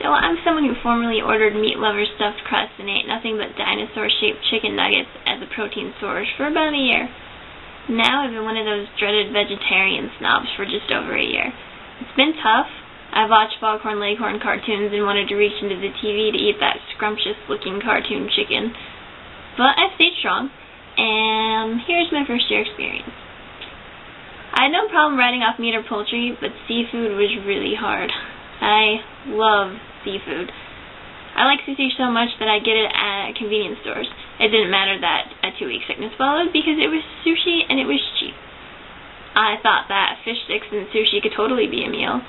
So I'm someone who formerly ordered meat lover stuffed crust and ate nothing but dinosaur-shaped chicken nuggets as a protein source for about a year. Now I've been one of those dreaded vegetarian snobs for just over a year. It's been tough. I've watched Foghorn Leghorn cartoons and wanted to reach into the TV to eat that scrumptious-looking cartoon chicken. But I've stayed strong, and here's my first-year experience. I had no problem writing off meat or poultry, but seafood was really hard. I love seafood. I like sushi so much that I get it at convenience stores. It didn't matter that a 2-week sickness followed because it was sushi and it was cheap. I thought that fish sticks and sushi could totally be a meal,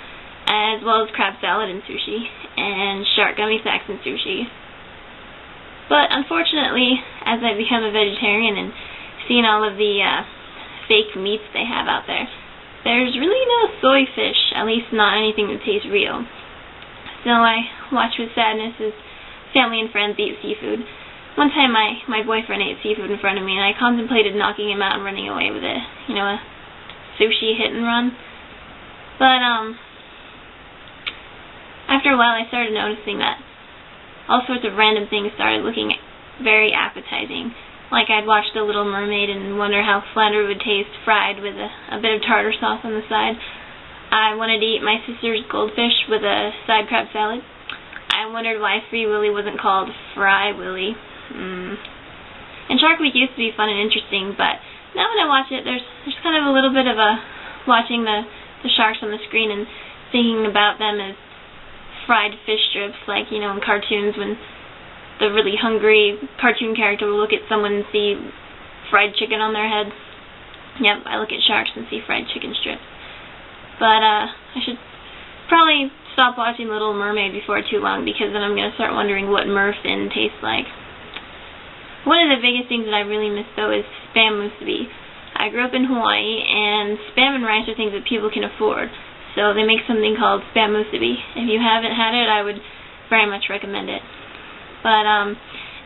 as well as crab salad and sushi, and shark gummy sacks and sushi. But unfortunately, as I become a vegetarian and seen all of the fake meats they have out there, there's really no soy fish, at least not anything that tastes real. So I watch with sadness as family and friends eat seafood. One time my boyfriend ate seafood in front of me, and I contemplated knocking him out and running away with it. You know, a sushi hit and run. But after a while I started noticing that all sorts of random things started looking very appetizing. Like I'd watch The Little Mermaid and wonder how flounder would taste fried with a bit of tartar sauce on the side. I wanted to eat my sister's goldfish with a side crab salad. I wondered why Free Willy wasn't called Fry Willy. And Shark Week used to be fun and interesting, but now when I watch it, there's kind of a little bit of a watching the sharks on the screen and thinking about them as fried fish strips, like, you know, in cartoons when the really hungry cartoon character will look at someone and see fried chicken on their head. Yep, I look at sharks and see fried chicken strips. But I should probably stop watching Little Mermaid before too long, because then I'm going to start wondering what merfin tastes like. One of the biggest things that I really miss, though, is Spam musubi. I grew up in Hawaii, and Spam and rice are things that people can afford. So they make something called Spam musubi. If you haven't had it, I would very much recommend it. But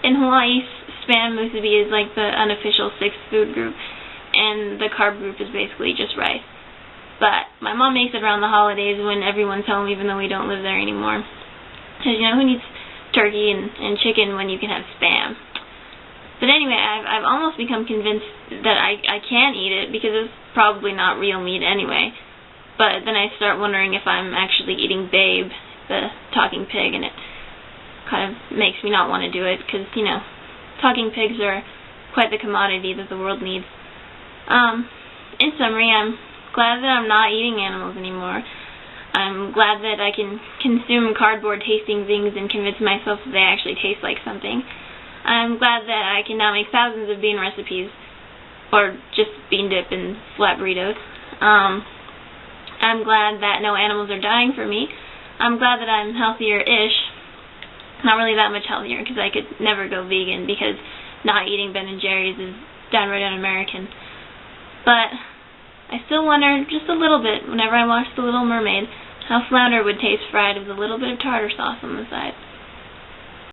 in Hawaii, Spam musubi is like the unofficial 6th food group, and the carb group is basically just rice. But my mom makes it around the holidays when everyone's home, even though we don't live there anymore. Because, you know, who needs turkey and chicken when you can have Spam? But anyway, I've almost become convinced that I can eat it, because it's probably not real meat anyway. But then I start wondering if I'm actually eating Babe, the talking pig, and it kind of makes me not want to do it, because, you know, talking pigs are quite the commodity that the world needs. In summary, I'm glad that I'm not eating animals anymore. I'm glad that I can consume cardboard tasting things and convince myself that they actually taste like something. I'm glad that I can now make thousands of bean recipes, or just bean dip and flat burritos. I'm glad that no animals are dying for me. I'm glad that I'm healthier-ish. Not really that much healthier, because I could never go vegan, because not eating Ben & Jerry's is downright un-American. But I still wonder just a little bit, whenever I watch The Little Mermaid, how flounder would taste fried with a little bit of tartar sauce on the side.